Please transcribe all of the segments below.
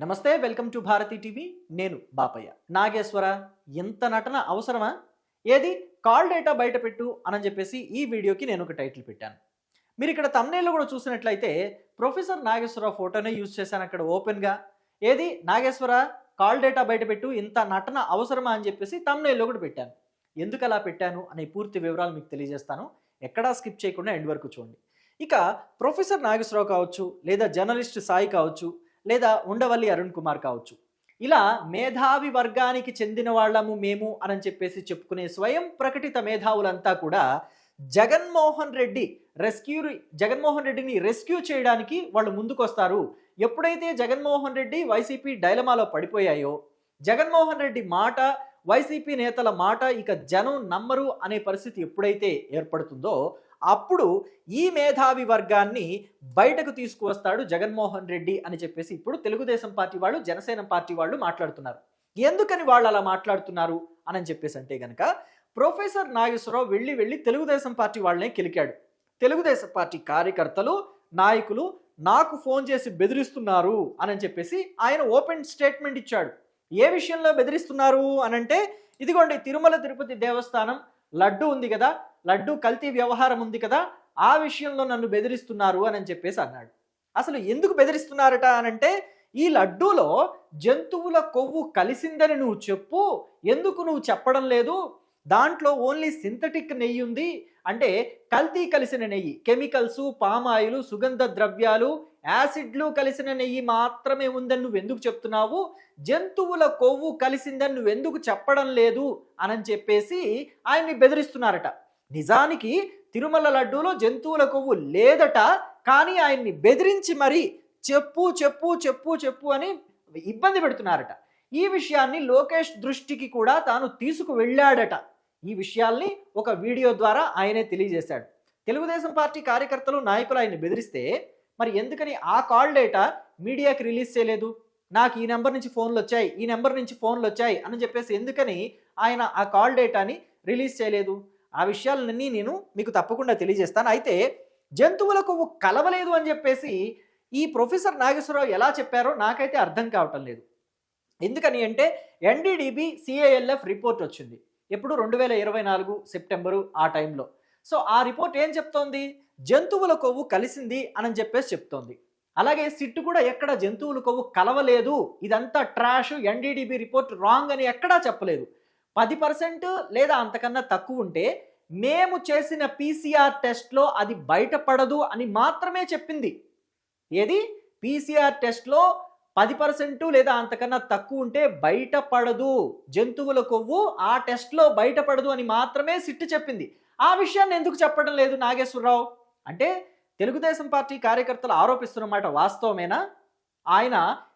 నమస్తే welcome to Bharati TV నేను బాపయ్య నాగేశ్వర ఎంత నటన అవసరమా ఏది కాల్ డేటా బయట పెట్టు అని చెప్పేసి ఈ వీడియోకి నేను ఒక టైటిల్ పెట్టాను. మీరు ఇక్కడ thumbnail లో కూడా చూసినట్లయితే ప్రొఫెసర్ నాగేశ్వర ఫోటోనే యూజ్ చేశాను అక్కడ ఓపెన్గా. ఏది నాగేశ్వర కాల్ డేటా బయట పెట్టు ఇంత నటన అవసరమా అని చెప్పేసి thumbnail లో కూడా పెట్టాను. ఎందుకు అలా పెట్టాను అనే పూర్తి వివరాలు మీకు తెలియజేస్తాను. ఎక్కడా స్కిప్ చేయకుండా ఎండ్ వరకు చూడండి. ఇక ప్రొఫెసర్ నాగేశ్వరరావు కావచ్చు, లేదా జర్నలిస్ట్ సాయి కావచ్చు, లేదా ఉండవల్లి అరుణ్ కుమార్ కావచ్చు, ఇలా మేధావి వర్గానికి చెందిన వాళ్ళము మేము అని చెప్పేసి చెప్పుకునే స్వయం ప్రకటిత మేధావులంతా కూడా జగన్మోహన్ రెడ్డిని రెస్క్యూ చేయడానికి వాళ్ళు ముందుకొస్తారు. ఎప్పుడైతే జగన్మోహన్ రెడ్డి వైసీపీ డైలమాలో పడిపోయాయో, జగన్మోహన్ రెడ్డి మాట వైసీపీ నేతల మాట ఇక జనం నమ్మరు అనే పరిస్థితి ఎప్పుడైతే ఏర్పడుతుందో అప్పుడు ఈ మేధావి వర్గాన్ని బయటకు తీసుకువస్తాడు జగన్మోహన్ రెడ్డి అని చెప్పేసి ఇప్పుడు తెలుగుదేశం పార్టీ వాళ్ళు, జనసేన పార్టీ వాళ్ళు మాట్లాడుతున్నారు. ఎందుకని వాళ్ళు అలా మాట్లాడుతున్నారు అని చెప్పేసి అంటే గనక ప్రొఫెసర్ నాగేశ్వరరావు వెళ్ళి తెలుగుదేశం పార్టీ వాళ్ళనే కిలికాడు. తెలుగుదేశం పార్టీ కార్యకర్తలు, నాయకులు నాకు ఫోన్ చేసి బెదిరిస్తున్నారు అని చెప్పేసి ఆయన ఓపెన్ స్టేట్మెంట్ ఇచ్చాడు. ఏ విషయంలో బెదిరిస్తున్నారు అనంటే, ఇదిగోండి తిరుమల తిరుపతి దేవస్థానం లడ్డు ఉంది కదా, లడ్డు కల్తీ వ్యవహారం ఉంది కదా, ఆ విషయంలో నన్ను బెదిరిస్తున్నారు అని చెప్పేసి అన్నాడు. అసలు ఎందుకు బెదిరిస్తున్నారట అనంటే, ఈ లడ్డూలో జంతువుల కొవ్వు కలిసిందని నువ్వు చెప్పు, ఎందుకు నువ్వు చెప్పడం లేదు, దాంట్లో ఓన్లీ సింథటిక్ నెయ్యి ఉంది, అంటే కల్తీ కలిసిన నెయ్యి, కెమికల్స్, పామాయిలు, సుగంధ ద్రవ్యాలు, యాసిడ్లు కలిసిన నెయ్యి మాత్రమే ఉందని నువ్వు ఎందుకు చెప్తున్నావు, జంతువుల కొవ్వు కలిసిందని నువ్వు ఎందుకు చెప్పడం లేదు అని చెప్పేసి ఆయన్ని బెదిరిస్తున్నారట. నిజానికి తిరుమల లడ్డూలో జంతువుల కొవ్వు లేదట, కానీ ఆయన్ని బెదిరించి మరి చెప్పు చెప్పు చెప్పు చెప్పు అని ఇబ్బంది పెడుతున్నారట. ఈ విషయాన్ని లోకేష్ దృష్టికి కూడా తాను తీసుకువెళ్ళాడట. ఈ విషయాల్ని ఒక వీడియో ద్వారా ఆయనే తెలియజేశాడు. తెలుగుదేశం పార్టీ కార్యకర్తలు, నాయకులు ఆయన్ని బెదిరిస్తే మరి ఎందుకని ఆ కాల్ డేటా మీడియాకి రిలీజ్ చేయలేదు, నాకు ఈ నెంబర్ నుంచి ఫోన్లు వచ్చాయి, ఈ నెంబర్ నుంచి ఫోన్లు వచ్చాయి అని చెప్పేసి ఎందుకని ఆయన ఆ కాల్ డేటాని రిలీజ్ చేయలేదు? ఆ విషయాలన్నీ నేను మీకు తప్పకుండా తెలియజేస్తాను. అయితే జంతువుల కొవ్వు కలవలేదు అని చెప్పేసి ఈ ప్రొఫెసర్ నాగేశ్వరరావు ఎలా చెప్పారో నాకైతే అర్థం కావటం లేదు. ఎందుకని అంటే ఎన్డీడీబీ సిఏఎల్ఎఫ్ రిపోర్ట్ వచ్చింది ఎప్పుడు 2024 సెప్టెంబరు ఆ టైంలో. సో ఆ రిపోర్ట్ ఏం చెప్తోంది, జంతువుల కొవ్వు కలిసింది అని చెప్పేసి చెప్తోంది. అలాగే సిట్ కూడా ఎక్కడ జంతువుల కొవ్వు కలవలేదు, ఇదంతా ట్రాష్, ఎన్డీడీబీ రిపోర్ట్ రాంగ్ అని ఎక్కడా చెప్పలేదు. 10% లేదా అంతకన్నా తక్కువ ఉంటే మేము చేసిన పీసీఆర్ టెస్ట్లో అది బయటపడదు అని మాత్రమే చెప్పింది. ఏది పీసీఆర్ టెస్ట్లో 10% లేదా అంతకన్నా తక్కువ ఉంటే బయటపడదు, జంతువుల కొవ్వు ఆ టెస్ట్లో బయటపడదు అని మాత్రమే సిట్ చెప్పింది. ఆ విషయాన్ని ఎందుకు చెప్పడం లేదు నాగేశ్వరరావు? అంటే తెలుగుదేశం పార్టీ కార్యకర్తలు ఆరోపిస్తున్నమాట వాస్తవమేనా? ఆయన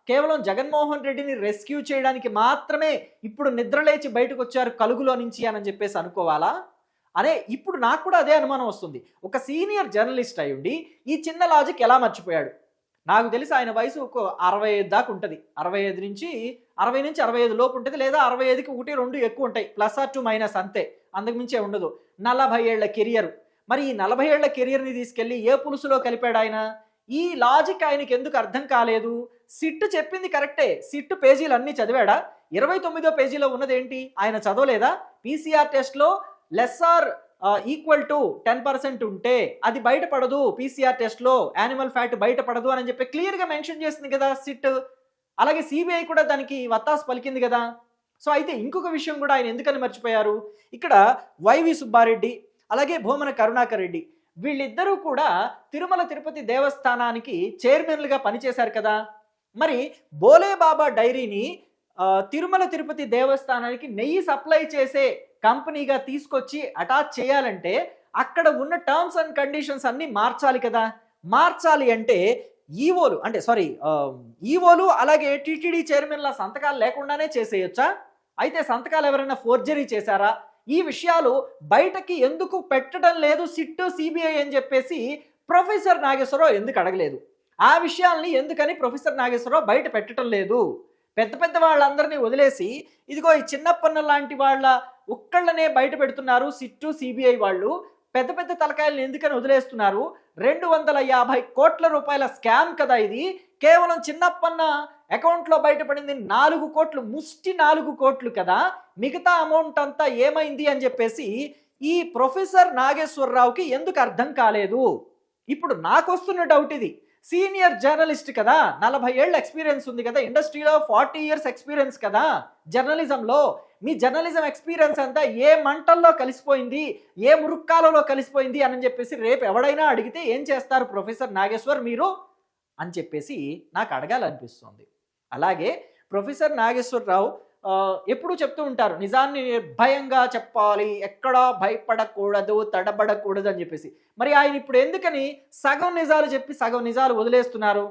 కేవలం జగన్మోహన్ రెడ్డిని రెస్క్యూ చేయడానికి మాత్రమే ఇప్పుడు నిద్రలేచి బయటకు వచ్చారు కలుగులో నుంచి అని చెప్పేసి అనుకోవాలా? అరే ఇప్పుడు నాకు కూడా అదే అనుమానం వస్తుంది. ఒక సీనియర్ జర్నలిస్ట్ అయ్యుండి ఈ చిన్న లాజిక్ ఎలా మర్చిపోయాడు? నాకు తెలిసి ఆయన వయసు ఒక 65 దాకా ఉంటుంది, 60 నుంచి 65 లోపు ఉంటుంది, లేదా 65కి 1, 2 ఎక్కువ ఉంటాయి, +2- అంతే, అంతకుమించే ఉండదు. 40 ఏళ్ల కెరియర్. మరి ఈ 40 ఏళ్ల కెరియర్ని తీసుకెళ్ళి ఏ పులుసులో కలిపాడు ఆయన? ఈ లాజిక్ ఆయనకి ఎందుకు అర్థం కాలేదు? సిట్ చెప్పింది కరెక్టే, సిట్ పేజీలు అన్నీ చదివాడా? 29వ పేజీలో ఉన్నదేంటి ఆయన చదవలేదా? పీసీఆర్ టెస్ట్లో లెస్ఆర్ ఈక్వల్ టు 10% ఉంటే అది బయటపడదు, పీసీఆర్ టెస్ట్లో యానిమల్ ఫ్యాట్ బయటపడదు అని చెప్పి క్లియర్గా మెన్షన్ చేసింది కదా సిట్. అలాగే సిబిఐ కూడా దానికి వత్తాసు పలికింది కదా. సో అయితే ఇంకొక విషయం కూడా ఆయన ఎందుకని మర్చిపోయారు? ఇక్కడ వైవి సుబ్బారెడ్డి, అలాగే భూమన కరుణాకర్ రెడ్డి, వీళ్ళిద్దరూ కూడా తిరుమల తిరుపతి దేవస్థానానికి చైర్మన్లుగా పనిచేశారు కదా. మరి బోలే బాబా డైరీని తిరుమల తిరుపతి దేవస్థానానికి నెయ్యి సప్లై చేసే కంపెనీగా తీసుకొచ్చి అటాచ్ చేయాలంటే అక్కడ ఉన్న టర్మ్స్ అండ్ కండిషన్స్ అన్నీ మార్చాలి కదా. మార్చాలి అంటే ఈవోలు అలాగే టీటీడీ చైర్మన్ల సంతకాలు లేకుండానే చేసేయొచ్చా? అయితే సంతకాలు ఎవరైనా ఫోర్జరీ చేశారా? ఈ విషయాలు బయటకి ఎందుకు పెట్టడం లేదు సిట్, సిబిఐ అని చెప్పేసి ప్రొఫెసర్ నాగేశ్వరరావు ఎందుకు అడగలేదు? ఆ విషయాల్ని ఎందుకని ప్రొఫెసర్ నాగేశ్వరరావు బయట పెట్టడం లేదు? పెద్ద పెద్ద వాళ్ళందరినీ వదిలేసి ఇదిగో ఈ చిన్నప్పన్న లాంటి వాళ్ళ ఒక్కళ్ళనే బయట పెడుతున్నారు సిట్టు, సిబిఐ వాళ్ళు. పెద్ద పెద్ద తలకాయలను ఎందుకని వదిలేస్తున్నారు? 250 కోట్ల రూపాయల స్కామ్ కదా ఇది. కేవలం చిన్నప్పన్న అకౌంట్లో బయటపడింది 4 కోట్లు, ముష్టి 4 కోట్లు కదా, మిగతా అమౌంట్ అంతా ఏమైంది అని చెప్పేసి ఈ ప్రొఫెసర్ నాగేశ్వరరావుకి ఎందుకు అర్థం కాలేదు? ఇప్పుడు నాకు వస్తున్న డౌట్ ఇది. సీనియర్ జర్నలిస్ట్ కదా, 40 ఏళ్ళ ఎక్స్పీరియన్స్ ఉంది కదా, ఇండస్ట్రీలో 40 ఇయర్స్ ఎక్స్పీరియన్స్ కదా జర్నలిజంలో. మీ జర్నలిజం ఎక్స్పీరియన్స్ అంతా ఏ మంటల్లో కలిసిపోయింది, ఏ మురుక్కాలలో కలిసిపోయింది అని చెప్పేసి రేపు ఎవడైనా అడిగితే ఏం చేస్తారు ప్రొఫెసర్ నాగేశ్వర్ మీరు అని చెప్పేసి నాకు అడగాలనిపిస్తుంది. అలాగే ప్రొఫెసర్ నాగేశ్వరరావు ఎప్పుడూ చెప్తూ ఉంటారు, నిజాన్ని నిర్భయంగా చెప్పాలి, ఎక్కడా భయపడకూడదు, తడబడకూడదు అని చెప్పేసి. మరి ఆయన ఇప్పుడు ఎందుకని సగం నిజాలు చెప్పి సగం నిజాలు వదిలేస్తున్నారు?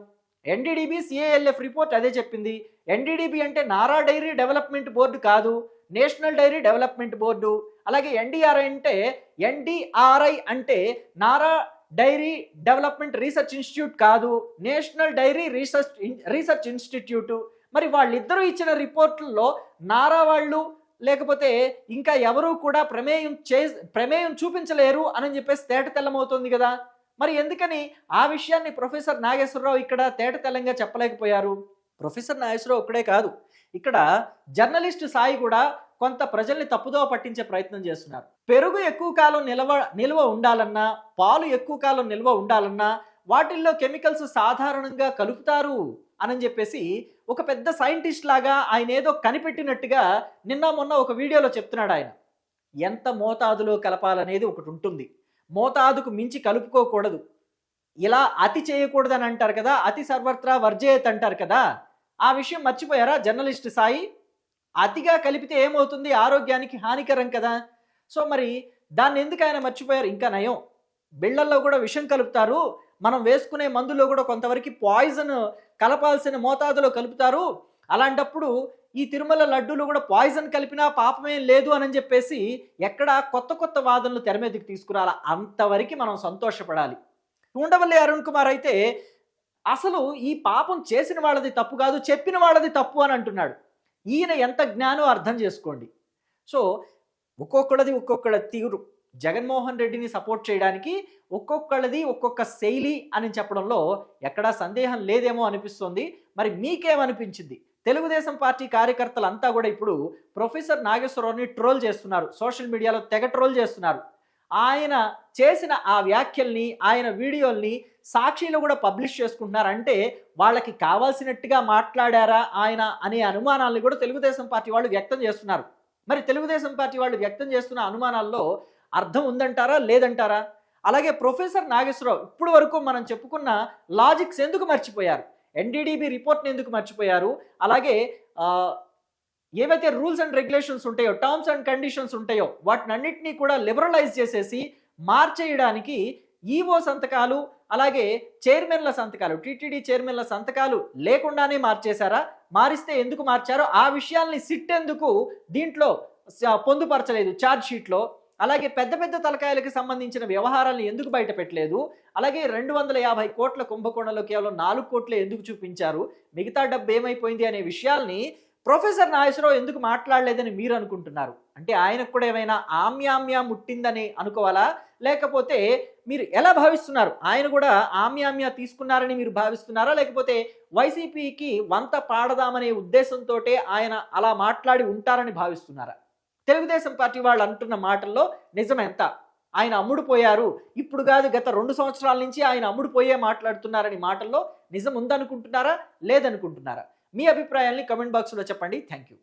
ఎన్డీడీబీ సిఏఎల్ఎఫ్ రిపోర్ట్ అదే చెప్పింది. ఎన్డీడీబీ అంటే నారా డైరీ డెవలప్మెంట్ బోర్డు కాదు, నేషనల్ డైరీ డెవలప్మెంట్ బోర్డు. అలాగే ఎన్డీఆర్ఐ అంటే ఎన్డీఆర్ఐ అంటే నారా డైరీ డెవలప్మెంట్ రీసెర్చ్ ఇన్స్టిట్యూట్ కాదు, నేషనల్ డైరీ రీసెర్చ్ ఇన్స్టిట్యూట్. మరి వాళ్ళిద్దరూ ఇచ్చిన రిపోర్టుల్లో నారా వాళ్ళు లేకపోతే ఇంకా ఎవరూ కూడా ప్రమేయం చూపించలేరు అని చెప్పేసి తేట తెల్లమవుతుంది కదా. మరి ఎందుకని ఆ విషయాన్ని ప్రొఫెసర్ నాగేశ్వరరావు ఇక్కడ తేట తెల్లంగా చెప్పలేకపోయారు? ప్రొఫెసర్ నాగేశ్వరరావు ఒక్కడే కాదు, ఇక్కడ జర్నలిస్ట్ సాయి కూడా కొంత ప్రజల్ని తప్పుదోవ పట్టించే ప్రయత్నం చేస్తున్నారు. పెరుగు ఎక్కువ కాలం నిల్వ ఉండాలన్నా, పాలు ఎక్కువ కాలం నిల్వ ఉండాలన్నా వాటిల్లో కెమికల్స్ సాధారణంగా కలుపుతారు అని చెప్పేసి ఒక పెద్ద సైంటిస్ట్ లాగా ఆయన ఏదో కనిపెట్టినట్టుగా నిన్న మొన్న ఒక వీడియోలో చెప్తున్నాడు. ఆయన ఎంత మోతాదులో కలపాలనేది ఒకటి ఉంటుంది, మోతాదుకు మించి కలుపుకోకూడదు, ఇలా అతి చేయకూడదని అంటారు కదా, అతి సర్వత్రా వర్జేయత్ అంటారు కదా. ఆ విషయం మర్చిపోయారా జర్నలిస్ట్ సాయి? అతిగా కలిపితే ఏమవుతుంది, ఆరోగ్యానికి హానికరం కదా. సో మరి దాన్ని ఎందుకు ఆయన మర్చిపోయారు? ఇంకా నయం, బిళ్ళల్లో కూడా విషం కలుపుతారు, మనం వేసుకునే మందులో కూడా కొంతవరకు పాయిజన్ కలపాల్సిన మోతాదులో కలుపుతారు, అలాంటప్పుడు ఈ తిరుమల లడ్డూలు కూడా పాయిజన్ కలిపినా పాపమేం లేదు అని చెప్పేసి ఎక్కడ కొత్త కొత్త వాదనలు తెర మీదకి తీసుకురాలా, అంతవరకు మనం సంతోషపడాలి. ఉండవల్లి అరుణ్ కుమార్ అయితే అసలు ఈ పాపం చేసిన వాళ్ళది తప్పు కాదు, చెప్పిన వాళ్ళది తప్పు అని అంటున్నాడు. ఈయన ఎంత జ్ఞానం అర్థం చేసుకోండి. సో ఒక్కొక్కళ్ళది ఒక్కొక్కళ్ళ తీరు. జగన్మోహన్ రెడ్డిని సపోర్ట్ చేయడానికి ఒక్కొక్కళ్ళది ఒక్కొక్క శైలి అని చెప్పడంలో ఎక్కడా సందేహం లేదేమో అనిపిస్తుంది. మరి మీకేమనిపించింది? తెలుగుదేశం పార్టీ కార్యకర్తలంతా కూడా ఇప్పుడు ప్రొఫెసర్ నాగేశ్వరరావుని ట్రోల్ చేస్తున్నారు, సోషల్ మీడియాలో తెగ ట్రోల్ చేస్తున్నారు. ఆయన చేసిన ఆ వ్యాఖ్యల్ని, ఆయన వీడియోల్ని సాక్షిలో కూడా పబ్లిష్ చేసుకుంటున్నారు. అంటే వాళ్ళకి కావాల్సినట్టుగా మాట్లాడారా ఆయన అనే అనుమానాలను కూడా తెలుగుదేశం పార్టీ వాళ్ళు వ్యక్తం చేస్తున్నారు. మరి తెలుగుదేశం పార్టీ వాళ్ళు వ్యక్తం చేస్తున్న అనుమానాల్లో అర్థం ఉందంటారా, లేదంటారా? అలాగే ప్రొఫెసర్ నాగేశ్వరరావు ఇప్పుడు వరకు మనం చెప్పుకున్న లాజిక్స్ ఎందుకు మర్చిపోయారు? ఎన్డీడీబీ రిపోర్ట్ని ఎందుకు మర్చిపోయారు? అలాగే ఏవైతే రూల్స్ అండ్ రెగ్యులేషన్స్ ఉంటాయో, టర్మ్స్ అండ్ కండిషన్స్ ఉంటాయో వాటినన్నింటినీ కూడా లిబరలైజ్ చేసేసి మార్చేయడానికి ఈవో సంతకాలు, అలాగే చైర్మన్ల సంతకాలు, టీటీడీ చైర్మన్ల సంతకాలు లేకుండానే మార్చేశారా? మారిస్తే ఎందుకు మార్చారో ఆ విషయాల్ని సిట్ ఎందుకు దీంట్లో పొందుపరచలేదు ఛార్జ్ షీట్లో? అలాగే పెద్ద పెద్ద తలకాయలకు సంబంధించిన వ్యవహారాలను ఎందుకు బయట పెట్టలేదు? అలాగే 250 కోట్ల కుంభకోణంలో కేవలం 4 కోట్లే ఎందుకు చూపించారు? మిగతా డబ్బు ఏమైపోయింది అనే విషయాల్ని ప్రొఫెసర్ నాగేశ్వరరావు ఎందుకు మాట్లాడలేదని మీరు అనుకుంటున్నారు? అంటే ఆయనకు కూడా ఏమైనా ఆమ్యామ్య ముట్టిందని అనుకోవాలా? లేకపోతే మీరు ఎలా భావిస్తున్నారు? ఆయన కూడా ఆమ్యామ్య తీసుకున్నారని మీరు భావిస్తున్నారా? లేకపోతే వైసీపీకి వంత పాడదామనే ఉద్దేశంతో ఆయన అలా మాట్లాడి ఉంటారని భావిస్తున్నారా? తెలుగుదేశం పార్టీ వాళ్ళు అంటున్న మాటల్లో నిజం ఎంత? ఆయన అమ్ముడుపోయారు, ఇప్పుడు కాదు గత 2 సంవత్సరాల నుంచి ఆయన అమ్ముడుపోయే మాట్లాడుతున్నారని మాటల్లో నిజం ఉందనుకుంటున్నారా, లేదనుకుంటున్నారా? మీ అభిప్రాయాల్ని కమెంట్ బాక్స్లో చెప్పండి. Thank you.